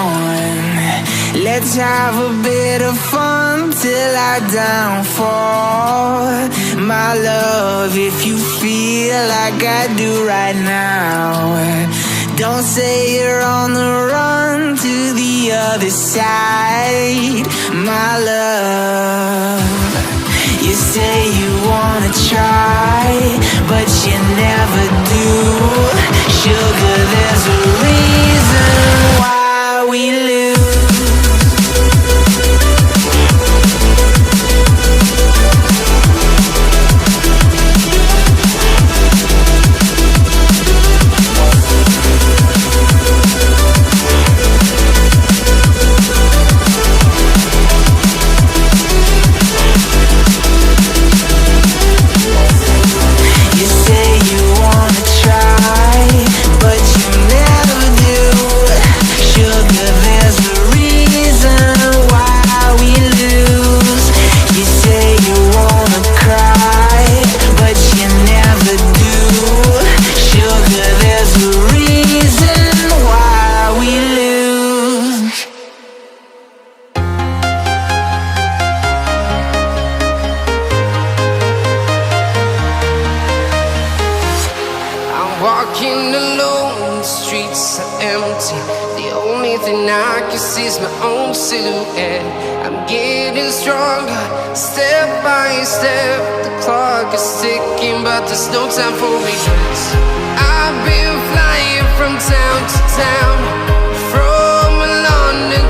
on. Let's have a bit of fun till I downfall. My love, if you feel like I do right now, don't say you're on the run to the other side. My love, you say you wanna try, but you never do. Sugar, there's a reason why we lose. Walking alone, the streets are empty. The only thing I can see is my own silhouette. I'm getting stronger, step by step. The clock is ticking, but there's no time for regrets. I've been flying from town to town, from London